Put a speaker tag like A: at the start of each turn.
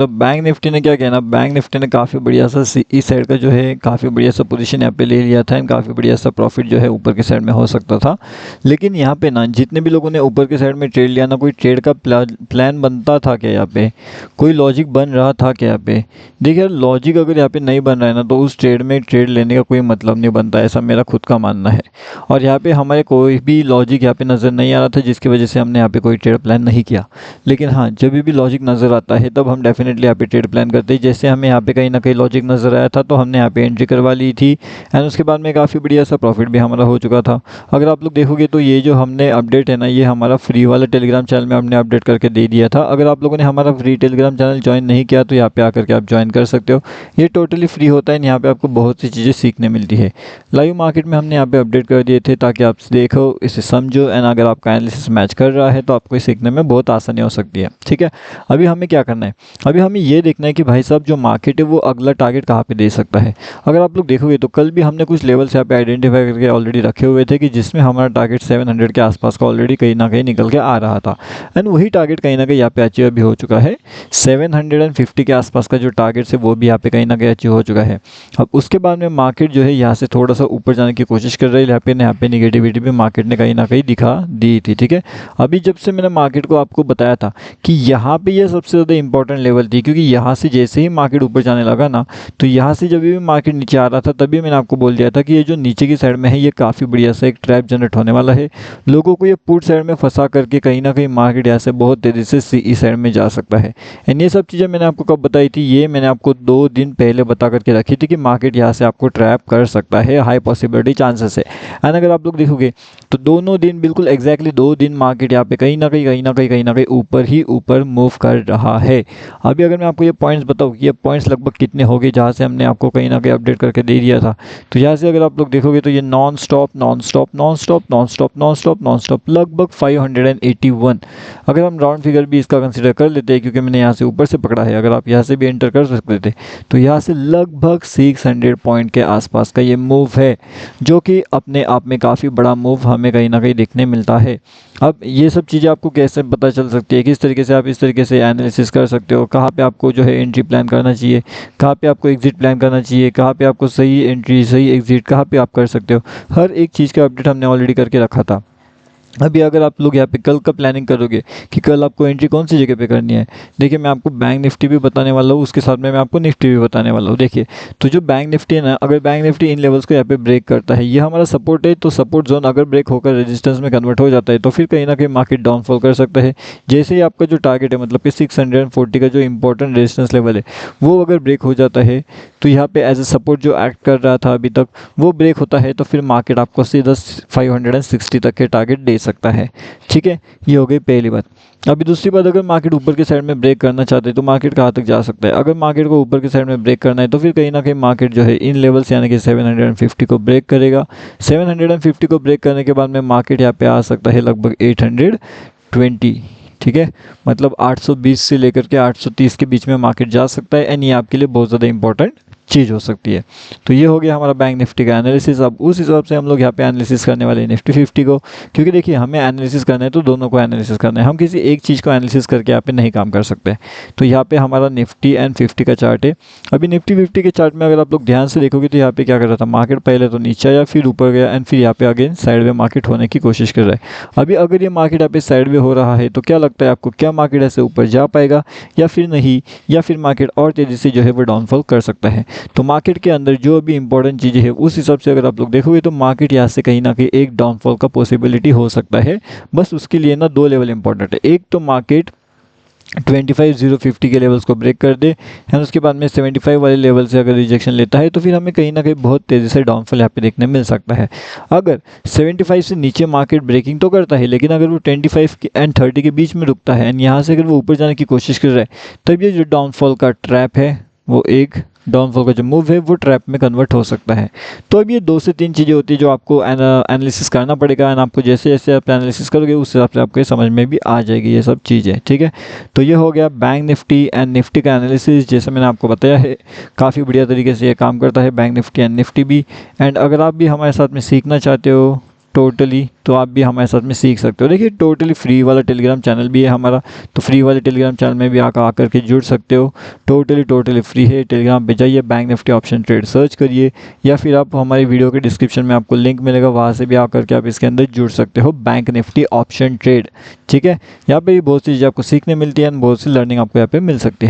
A: तो bank Nifty ने क्या किया ना, बैंक निफ्टी ने काफ़ी बढ़िया सा इस साइड का जो है काफ़ी बढ़िया सा पोजीशन यहाँ पे ले लिया था एंड काफ़ी बढ़िया सा प्रॉफिट जो है ऊपर के साइड में हो सकता था। लेकिन यहाँ पे ना जितने भी लोगों ने ऊपर के साइड में ट्रेड लिया ना, कोई ट्रेड का प्लान बनता था क्या यहाँ पे, कोई लॉजिक बन रहा था क्या यहाँ पे? देखिए लॉजिक अगर यहाँ पे नहीं बन रहा है ना तो उस ट्रेड में ट्रेड लेने का कोई मतलब नहीं बनता, ऐसा मेरा खुद का मानना है। और यहाँ पे हमारे कोई भी लॉजिक यहाँ पे नज़र नहीं आ रहा था, जिसकी वजह से हमने यहाँ पे कोई ट्रेड प्लान नहीं किया। लेकिन हाँ, जब भी लॉजिक नज़र आता है तब हम डेफिनेटली यहाँ पे ट्रेड प्लान करते हैं। जैसे हमें यहाँ पे कहीं ना कहीं लॉजिक नज़र आया था तो हमने यहाँ पे एंट्री करवा ली थी एंड उसके बाद में काफ़ी बढ़िया सा प्रॉफिट भी हमारा हो चुका था। अगर आप लोग देखोगे तो ये जो हमने अपडेट है ना, ये हमारा फ्री वाला टेलीग्राम चैनल में हमने अपडेट करके दे दिया था। अगर आप लोगों ने हमारा फ्री टेलीग्राम चैनल ज्वाइन नहीं किया तो यहाँ पे आकर के आप ज्वाइन कर सकते हो। ये टोटली फ्री होता है, यहाँ पे आपको बहुत सी चीज़ें सीखने मिलती है। लाइव मार्केट में हमने यहाँ पे अपडेट कर दिए थे ताकि आप देखो, इसे समझो एंड अगर आपका एनालिसिस मैच कर रहा है तो आपको सीखने में बहुत आसानी हो सकती है। ठीक है, अभी हमें क्या करना है, अभी हमें ये देखना है कि भाई साहब जो मार्केट है वो अगला टारगेट कहाँ पे दे सकता है। अगर आप लोग देखोगे तो कल भी हमने कुछ लेवल्स यहाँ पे आइडेंटिफाई करके ऑलरेडी रखे हुए थे कि जिसमें हमारा टारगेट 700 के आसपास का ऑलरेडी कहीं ना कहीं निकल के आ रहा था एंड वही टारगेट कहीं ना कहीं यहाँ पे अचीव भी हो चुका है। 750 के आसपास का जो टारगेट है वो भी यहाँ पे कहीं ना कहीं अचीव हो चुका है। अब उसके बाद में मार्केट जो है यहाँ से थोड़ा सा ऊपर जाने की कोशिश कर रही है। यहाँ पे निगेटिविटी भी मार्केट ने कहीं ना कहीं दिखा दी थी। ठीक है, अभी जब से मैंने मार्केट को आपको बताया था कि यहाँ पे ये सबसे ज़्यादा इंपॉर्टेंट लेवल थी, क्योंकि यहाँ से जैसे ही मार्केट ऊपर जाने लगा ना, तो यहाँ से जब भी मार्केट नीचे आ रहा था तभी मैंने आपको बोल दिया था कि ये जो नीचे की साइड में है ये काफ़ी बढ़िया सा एक ट्रैप जनरेट होने वाला है। लोगों को ये पुट साइड में फंसा करके कहीं ना कहीं मार्केट यहाँ से बहुत तेज़ी से सी साइड में जा सकता है। एंड ये सब चीज़ें मैंने आपको कब बताई थी, ये मैंने आपको 2 दिन पहले बता करके रखी थी कि मार्केट यहाँ से आपको ट्रैप कर सकता है, हाई पॉसिबिलिटी चांसेस है। एंड अगर आप लोग देखोगे तो दोनों दिन बिल्कुल एग्जैक्टली 2 दिन मार्केट यहाँ पे कहीं ना कहीं ऊपर ही ऊपर मूव कर रहा है। अभी अगर मैं आपको ये पॉइंट्स बताऊँ कि ये पॉइंट्स लगभग कितने हो गए जहाँ से हमने आपको कहीं ना कहीं अपडेट करके दे दिया था, तो यहाँ से अगर आप लोग देखोगे तो ये नॉन स्टॉप लगभग 581। अगर हम राउंड फिगर भी इसका कंसिडर कर लेते हैं, क्योंकि मैंने यहाँ से ऊपर से पकड़ा है, अगर आप यहाँ से भी एंटर कर सकते थे तो यहाँ से लगभग 600 पॉइंट के आसपास का ये मूव है, जो कि अपने आप में काफ़ी बड़ा मूव हमें कहीं ना कहीं देखने मिलता है। अब ये सब चीज़ें आपको कैसे पता चल सकती है, किस तरीके से आप इस तरीके से एनालिसिस कर सकते हो, कहाँ पे आपको जो है एंट्री प्लान करना चाहिए, कहाँ पे आपको एग्जिट प्लान करना चाहिए, कहाँ पे आपको सही एंट्री सही एग्जिट कहाँ पे आप कर सकते हो, हर एक चीज़ का अपडेट हमने ऑलरेडी करके रखा था। अभी अगर आप लोग यहाँ पे कल का प्लानिंग करोगे कि कल आपको एंट्री कौन सी जगह पे करनी है, देखिए मैं आपको बैंक निफ्टी भी बताने वाला हूँ, उसके साथ में मैं आपको निफ्टी भी बताने वाला हूँ। देखिए तो जो बैंक निफ्टी है ना, अगर बैंक निफ्टी इन लेवल्स को यहाँ पे ब्रेक करता है, ये हमारा सपोर्ट है, तो सपोर्ट जोन अगर ब्रेक होकर रेजिस्टेंस में कन्वर्ट हो जाता है तो फिर कहीं ना कहीं मार्केट डाउनफॉल कर सकता है। जैसे ही आपका जो टारगेट है, मतलब कि 640 का जो इंपॉर्टेंट रेजिस्टेंस लेवल है वो अगर ब्रेक हो जाता है तो यहाँ पे एज ए सपोर्ट जो एक्ट कर रहा था अभी तक वो ब्रेक होता है, तो फिर मार्केट आपको सीधा 560 तक के टारगेट दे सकता है। ठीक है, ये हो गई पहली बात। अभी दूसरी बात, अगर मार्केट ऊपर के साइड में ब्रेक करना चाहते हैं तो मार्केट कहाँ तक जा सकता है। अगर मार्केट को ऊपर के साइड में ब्रेक करना है तो फिर कहीं ना कहीं मार्केट जो है इन लेवल्स यानी कि 750 को ब्रेक करेगा। 750 को ब्रेक करने के बाद में मार्केट यहाँ पे आ सकता है लगभग 820। ठीक है, मतलब 820 से लेकर के 830 के बीच में मार्केट जा सकता है एंड ये आपके लिए बहुत ज़्यादा इंपॉर्टेंट चीज़ हो सकती है। तो ये हो गया हमारा बैंक निफ्टी का एनालिसिस। अब उस हिसाब से हम लोग यहाँ पे एनालिसिस करने वाले हैं निफ्टी 50 को, क्योंकि देखिए हमें एनालिसिस करना है तो दोनों को एनालिसिस करना है, हम किसी एक चीज़ को एनालिसिस करके यहाँ पे नहीं काम कर सकते। तो यहाँ पे हमारा निफ्टी एंड 50 का चार्ट है। अभी निफ्टी 50 के चार्ट में अगर आप लोग ध्यान से देखोगे तो यहाँ पे क्या कर रहा था, मार्केट पहले तो नीचे आया फिर ऊपर गया एंड फिर यहाँ पे अगेन साइड वे मार्केट होने की कोशिश कर रहा है। अभी अगर ये मार्केट यहाँ पे साइड वे हो रहा है तो क्या लगता है आपको, क्या मार्केट ऐसे ऊपर जा पाएगा या फिर नहीं, या फिर मार्केट और तेज़ी से जो है वो डाउनफॉल कर सकता है। तो मार्केट के अंदर जो भी इंपॉर्टेंट चीज़ें है उस हिसाब से अगर आप लोग देखोगे तो मार्केट यहाँ से कहीं ना कहीं एक डाउनफॉल का पॉसिबिलिटी हो सकता है। बस उसके लिए ना 2 लेवल इंपॉर्टेंट है, एक तो मार्केट 25,050 के लेवल्स को ब्रेक कर दे एंड उसके बाद में 75 वाले लेवल से अगर रिजेक्शन लेता है तो फिर हमें कहीं ना कहीं बहुत तेज़ी से डाउनफॉल यहाँ पे देखने मिल सकता है। अगर 75 से नीचे मार्केट ब्रेकिंग तो करता है, लेकिन अगर वो 25 एंड 30 के बीच में रुकता है एंड यहाँ से अगर वो ऊपर जाने की कोशिश कर रहा है, तब ये जो डाउनफॉल का ट्रैप है वो एक डाउनफॉल का जो मूव है वो ट्रैप में कन्वर्ट हो सकता है। तो अब ये 2 से 3 चीज़ें होती है जो आपको एनालिसिस करना पड़ेगा एंड आपको जैसे जैसे आप एनालिसिस करोगे उस हिसाब से आपको समझ में भी आ जाएगी ये सब चीज़ें। ठीक है, तो ये हो गया बैंक निफ्टी एंड निफ्टी का एनालिसिस। जैसे मैंने आपको बताया है काफ़ी बढ़िया तरीके से ये काम करता है बैंक निफ्टी एंड निफ्टी भी। एंड अगर आप भी हमारे साथ में सीखना चाहते हो टोटली, तो आप भी हमारे साथ में सीख सकते हो। देखिए टोटली फ्री वाला टेलीग्राम चैनल भी है हमारा, तो फ्री वाले टेलीग्राम चैनल में भी आकर के जुड़ सकते हो। टोटली फ्री है। टेलीग्राम पे जाइए, bank Nifty option trade search करिए, या फिर आप हमारी वीडियो के डिस्क्रिप्शन में आपको लिंक मिलेगा, वहाँ से भी आकर के आप इसके अंदर जुड़ सकते हो, बैंक निफ्टी ऑप्शन ट्रेड। ठीक है, यहाँ पे भी बहुत सी चीज़ें आपको सीखने मिलती है, बहुत सी लर्निंग आपको यहाँ पे मिल सकती है।